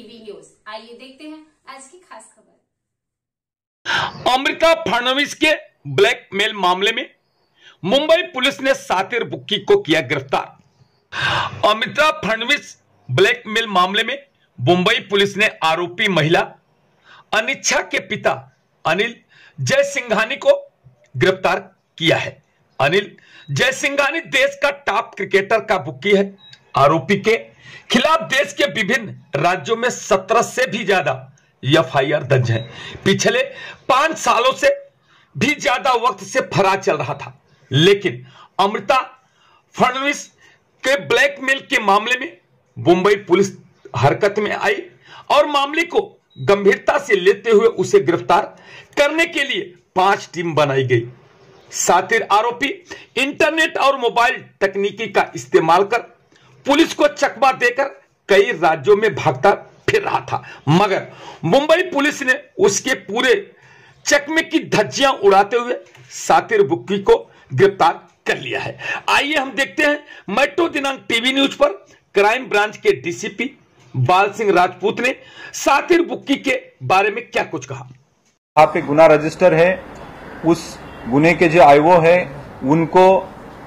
TV news. आइए देखते हैं आज की खास खबर। अमृता फडणवीस के ब्लैकमेल मामले में मुंबई पुलिस ने सातिर बुक्की को किया गिरफ्तार। अमृता फडणवीस ब्लैकमेल मामले में मुंबई पुलिस ने आरोपी महिला अनिच्छा के पिता अनिल जयसिंघानी को गिरफ्तार किया है। अनिल जयसिंघानी देश का टॉप क्रिकेटर का बुक्की है। आरोपी के खिलाफ देश के विभिन्न राज्यों में 17 से भी ज्यादा एफआईआर दर्ज है। पिछले 5 सालों से भी ज्यादा वक्त से फरार चल रहा था, लेकिन अमृता फडणवीस के ब्लैकमेल के मामले में मुंबई पुलिस हरकत में आई और मामले को गंभीरता से लेते हुए उसे गिरफ्तार करने के लिए 5 टीम बनाई गई। सातिर आरोपी इंटरनेट और मोबाइल तकनीकी का इस्तेमाल कर पुलिस को चकमा देकर कई राज्यों में भागता फिर रहा था, मगर मुंबई पुलिस ने उसके पूरे चकमे की धज्जियां उड़ाते हुए सातिर बुक्की को गिरफ्तार कर लिया है। आइए हम देखते हैं मेट्रो दिनांक टीवी न्यूज पर क्राइम ब्रांच के डीसीपी बाल सिंह राजपूत ने सातिर बुक्की के बारे में क्या कुछ कहा। यहाँ पे गुना रजिस्टर है, उस गुने के जो आईओ है उनको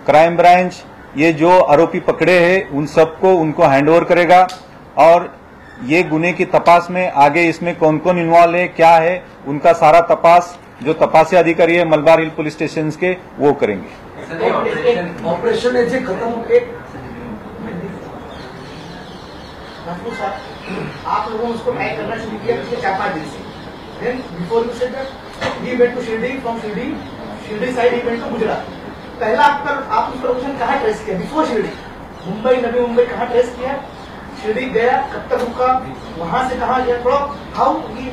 क्राइम ब्रांच ये जो आरोपी पकड़े हैं उन सबको उनको हैंडओवर करेगा और ये गुने की तपास में आगे इसमें कौन कौन इन्वॉल्व है, क्या है, उनका सारा तपास जो तपासी अधिकारी है मलबार हिल पुलिस स्टेशन के वो करेंगे। ऑपरेशन ऐसे खत्म होके आप लोगों ने उसको ट्राई करना शुरू किया पिछले 4-5 दिन से। Then before you said that he went to Shirdi, from Shirdi side he went to Gujarat. पहला आप उस लोकेशन कहाँ ट्रेस किया? बिफोर शिरडी मुंबई, नवी मुंबई कहाँ ट्रेस किया? शिरडी गया, कब तक रुका, वहां से कहाँ गया, थोड़ा how he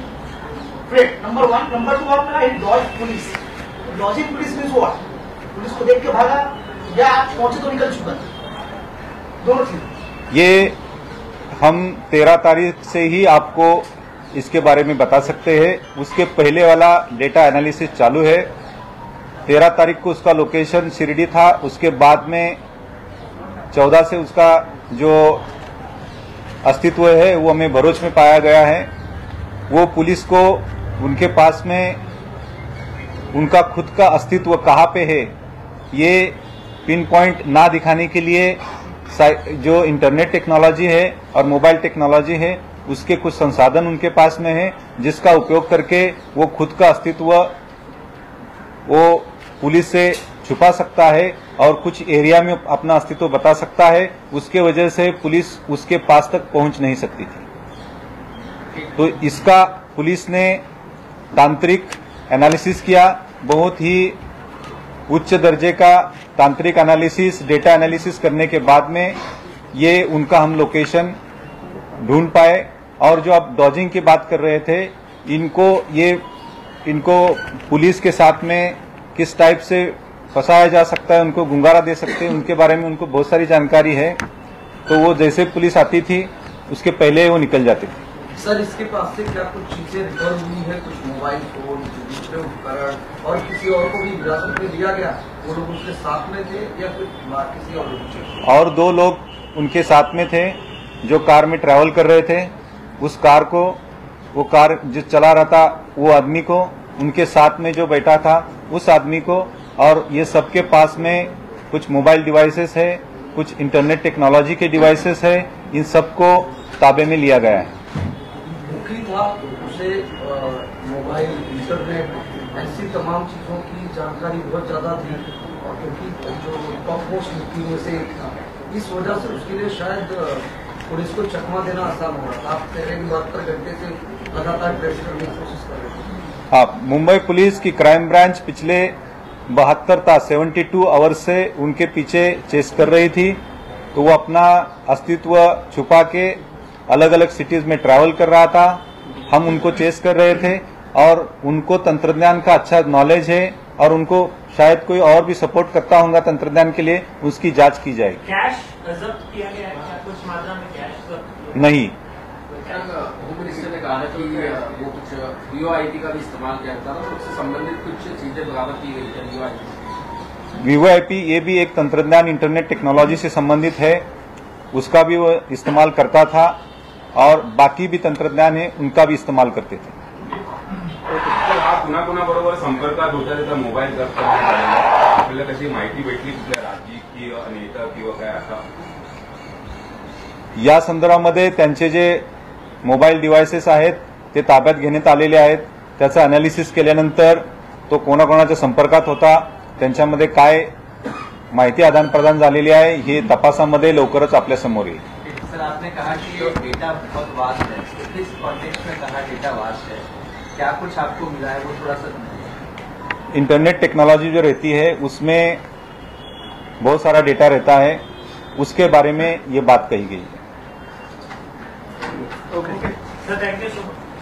fled. Number 1, number 2 आपका है dodge police. Dodging police means what? Police को देख के भागा या आप पहुंचे तो निकल चुका? दोनों चीज। ये हम 13 तारीख से ही आपको इसके बारे में बता सकते हैं। उसके पहले वाला डेटा एनालिसिस चालू है। 13 तारीख को उसका लोकेशन शिरडी था, उसके बाद में 14 से उसका जो अस्तित्व है वो हमें भरूच में पाया गया है। वो पुलिस को उनके पास में उनका खुद का अस्तित्व कहाँ पे है ये पिन पॉइंट ना दिखाने के लिए जो इंटरनेट टेक्नोलॉजी है और मोबाइल टेक्नोलॉजी है उसके कुछ संसाधन उनके पास में है, जिसका उपयोग करके वो खुद का अस्तित्व वो पुलिस से छुपा सकता है और कुछ एरिया में अपना अस्तित्व बता सकता है। उसके वजह से पुलिस उसके पास तक पहुंच नहीं सकती थी। तो इसका पुलिस ने तांत्रिक एनालिसिस किया, बहुत ही उच्च दर्जे का तांत्रिक एनालिसिस, डेटा एनालिसिस करने के बाद में ये उनका हम लोकेशन ढूंढ पाए। और जो आप डॉजिंग की बात कर रहे थे, इनको पुलिस के साथ में किस टाइप से फंसाया जा सकता है, उनको गुंगारा दे सकते हैं, उनके बारे में उनको बहुत सारी जानकारी है। तो वो जैसे पुलिस आती थी उसके पहले वो निकल जाती थी। सर, इसके पास से क्या कुछ चीजें रिकवर हुई है? कुछ मोबाइल फोन, दूसरे उपकरण और किसी और को भी हिरासत में लिया गया? वो लोग उसके साथ में थे या कुछ किसी और लोग? और 2 लोग उनके साथ में थे जो कार में ट्रैवल कर रहे थे। उस कार को, वो कार जो चला रहा था वो आदमी को, उनके साथ में जो बैठा था उस आदमी को, और ये सबके पास में कुछ मोबाइल डिवाइसेस है, कुछ इंटरनेट टेक्नोलॉजी के डिवाइसेस है। इन सबको ताबे में लिया गया है। मुखी था, उसे मोबाइल, इंटरनेट, ऐसी तमाम चीजों की जानकारी बहुत ज्यादा थी और क्योंकि जो टॉप मोस्ट मुखी में से एक था, इस वजह से उसके लिए शायद पुलिस को चकमा देना आसान हो रहा था। आप पहले भी 72 घंटे से लगातार ट्रेस करने की कोशिश कर रहे थे। हाँ, मुंबई पुलिस की क्राइम ब्रांच पिछले 72 आवर्स से उनके पीछे चेस कर रही थी। तो वो अपना अस्तित्व छुपा के अलग अलग सिटीज में ट्रैवल कर रहा था। हम उनको चेस कर रहे थे और उनको तंत्रज्ञान का अच्छा नॉलेज है और उनको शायद कोई और भी सपोर्ट करता होगा तंत्रज्ञान के लिए, उसकी जांच की जाएगी। कैश जब्त किया गया है क्या? कुछ मात्रा में कैश जब्त नहीं। होम मिनिस्टर ने कहा कि वो कुछ वीओआईपी का भी इस्तेमाल किया था, तो उससे संबंधित कुछ चीजें बरामद की गई है। वीओआईपी ये भी एक तंत्रज्ञान इंटरनेट टेक्नोलॉजी से संबंधित है, उसका भी वो इस्तेमाल करता था और बाकी भी तंत्रज्ञान है उनका भी इस्तेमाल करते थे। पुन्हा बरोबर संपर्कात होता त्याचा मोबाईल जप्त आपल्याला कशी माहिती भेटली कुठल्या राजकीय नेता किंवा काय असा? या संदर्भामध्ये त्यांचे जे मोबाईल डिव्हायसेस आहेत ते ताब्यात घेण्यात आलेले आहेत। त्याचं अनालिसिस केल्यानंतर तो कोणाकोणाच्या संपर्कात होता, त्यांच्यामध्ये काय माहिती आदान प्रदान झालेली आहे हे तपासामध्ये लवकरच आपल्या समोर येईल। सर, आपने कहा कि डेटा बहुत वास्ट है, किस कॉन्टेक्स्ट में कहा डेटा वास्ट है, क्या कुछ आपको मिला है वो थोड़ा सा? इंटरनेट टेक्नोलॉजी जो रहती है उसमें बहुत सारा डेटा रहता है, उसके बारे में ये बात कही गई है।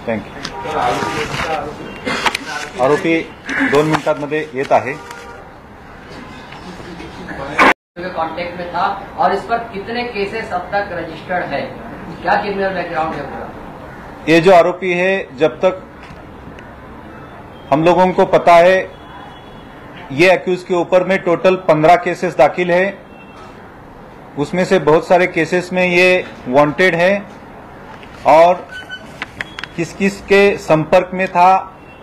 थँक्यू। आरोपी 2 मिनिटांमध्ये येत आहे। कांटेक्ट में था और इस पर कितने केसेस अब तक रजिस्टर्ड है, क्या क्रिमिनल बैकग्राउंड है पूरा? ये जो आरोपी है, जब तक हम लोगों को पता है ये एक्यूज के ऊपर में टोटल 15 केसेस दाखिल है। उसमें से बहुत सारे केसेस में ये वांटेड है और किस किस के संपर्क में था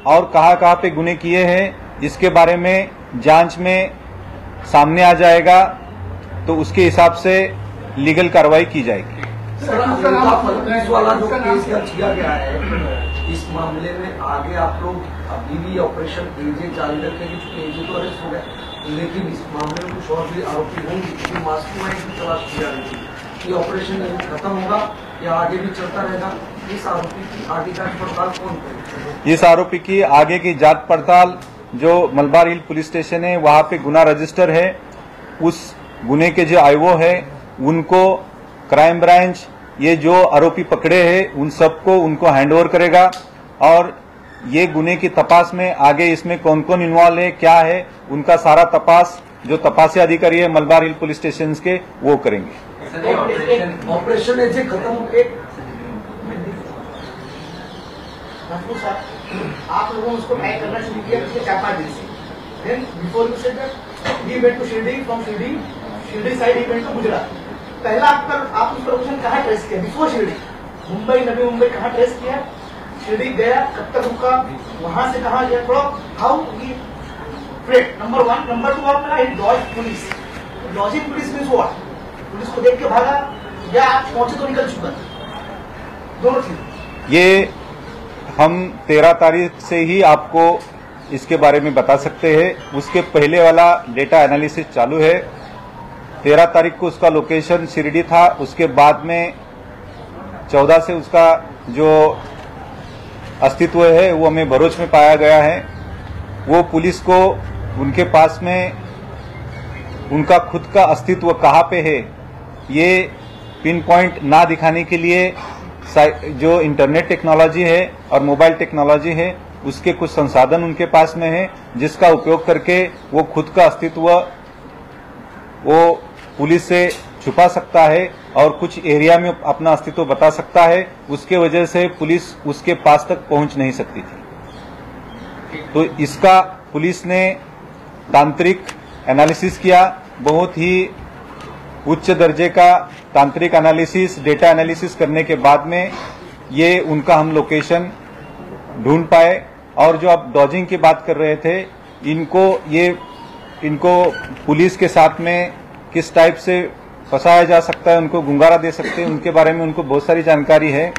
और कहां पे गुने किए हैं इसके बारे में जांच में सामने आ जाएगा, तो उसके हिसाब से लीगल कार्रवाई की जाएगी। वाला जो केस किया गया है, इस मामले में आगे आप लोग अभी भी ऑपरेशन एजे जारी रखेंगे, क्योंकि एजे तो अरेस्ट हो गया, लेकिन इस मामले में कुछ और भी आरोपी होंगे क्योंकि मास्टरमाइंड की तलाश की जा रही थी। ये ऑपरेशन खत्म होगा या आगे भी चलता रहेगा? इस आरोपी की आगे जांच पड़ताल कौन करेगा? इस आरोपी की आगे की जांच पड़ताल जो मलबार हिल पुलिस स्टेशन है वहां पे गुना रजिस्टर है, उस गुने के जो आईओ है उनको क्राइम ब्रांच ये जो आरोपी पकड़े हैं उन सबको उनको हैंडओवर करेगा और ये गुने की तपास में आगे इसमें कौन कौन इन्वॉल्व है, क्या है, उनका सारा तपास जो तपासी अधिकारी है मलबार हिल पुलिस स्टेशन के वो करेंगे। ऑपरेशन ऐसे खत्म हो गए, आप लोगों ने उसको ट्राई करना शुरू किया पिछले 4-5 दिन से। Then before you said that he went to Shirdi, from Shirdi side he went to Gujarat. पहला आप उस लोकेशन कहाँ ट्रेस किया? बिफोर शिरडी, मुंबई, नवी मुंबई कहाँ ट्रेस किया? शिरडी गया, कब तक रुका, वहां से कहाँ गया? थोड़ा how he fled, number 1, number 2 आपका है dodge police. Dodging police means what? Police को देख के भागा या आप पहुंचे तो निकल चुका? दोनों चीज। ये हम 13 तारीख से ही आपको इसके बारे में बता सकते हैं। उसके पहले वाला डेटा एनालिसिस चालू है। 13 तारीख को उसका लोकेशन शिरडी था, उसके बाद में 14 से उसका जो अस्तित्व है वो हमें भरूच में पाया गया है। वो पुलिस को उनके पास में उनका खुद का अस्तित्व कहाँ पे है ये पिन पॉइंट ना दिखाने के लिए जो इंटरनेट टेक्नोलॉजी है और मोबाइल टेक्नोलॉजी है उसके कुछ संसाधन उनके पास में है, जिसका उपयोग करके वो खुद का अस्तित्व वो पुलिस से छुपा सकता है और कुछ एरिया में अपना अस्तित्व बता सकता है। उसके वजह से पुलिस उसके पास तक पहुंच नहीं सकती थी। तो इसका पुलिस ने तांत्रिक एनालिसिस किया, बहुत ही उच्च दर्जे का तांत्रिक एनालिसिस, डेटा एनालिसिस करने के बाद में ये उनका हम लोकेशन ढूंढ पाए। और जो आप डॉजिंग की बात कर रहे थे, इनको पुलिस के साथ में किस टाइप से फंसाया जा सकता है, उनको गुंगारा दे सकते हैं, उनके बारे में उनको बहुत सारी जानकारी है।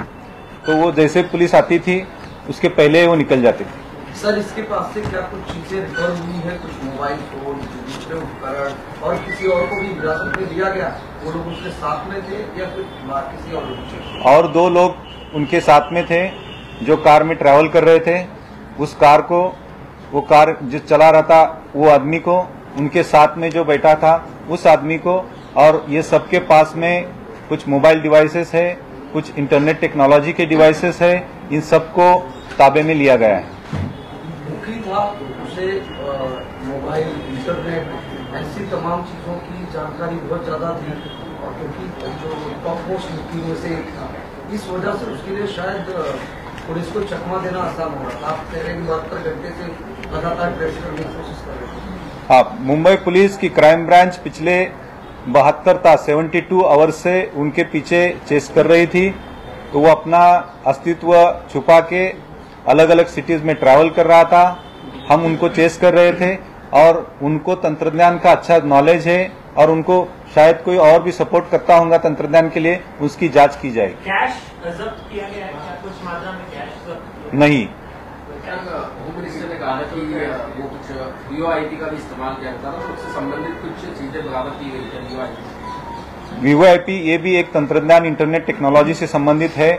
तो वो जैसे पुलिस आती थी उसके पहले वो निकल जाते थे। सर, इसके पास से क्या कुछ चीजें रिकवर हुई है? कुछ मोबाइल फोन, दूसरे उपकरण और किसी और को भी हिरासत में लिया गया? वो लोग उसके साथ में थे या फिर किसी और लोग? और 2 लोग उनके साथ में थे जो कार में ट्रैवल कर रहे थे। उस कार को, वो कार जो चला रहा था वो आदमी को, उनके साथ में जो बैठा था उस आदमी को, और ये सबके पास में कुछ मोबाइल डिवाइसेस है, कुछ इंटरनेट टेक्नोलॉजी के डिवाइसेस है। इन सबको ताबे में लिया गया है। था उसे मोबाइल, इंटरनेट, ऐसी तमाम चीजों की जानकारी बहुत ज्यादा थी और क्योंकि जो टॉप मोस्ट मुक्ति में से एक था, इस वजह से उसके लिए शायद पुलिस को चकमा देना आसान हो रहा था। आप पहले की बात पर घंटे से लगातार ट्रेस करने की कोशिश कर रहे थे। हाँ, मुंबई पुलिस की क्राइम ब्रांच पिछले 72 आवर्स से उनके पीछे चेस कर रही थी। तो वो अपना अस्तित्व छुपा के अलग अलग सिटीज में ट्रैवल कर रहा था। हम उनको चेस कर रहे थे और उनको तंत्रज्ञान का अच्छा नॉलेज है और उनको शायद कोई और भी सपोर्ट करता होगा तंत्रज्ञान के लिए, उसकी जांच की जाएगी। कैश जब्त किया गया है क्या? कुछ मात्रा में कैश जब्त नहीं, होम मिनिस्टर ने कहा कि वो कुछ वीओआईपी का भी इस्तेमाल किया था, तो उससे संबंधित कुछ चीजें बरामद की गई थी वीओआईपी। वीओआईपी ये भी एक तंत्रज्ञान इंटरनेट टेक्नोलॉजी से संबंधित है।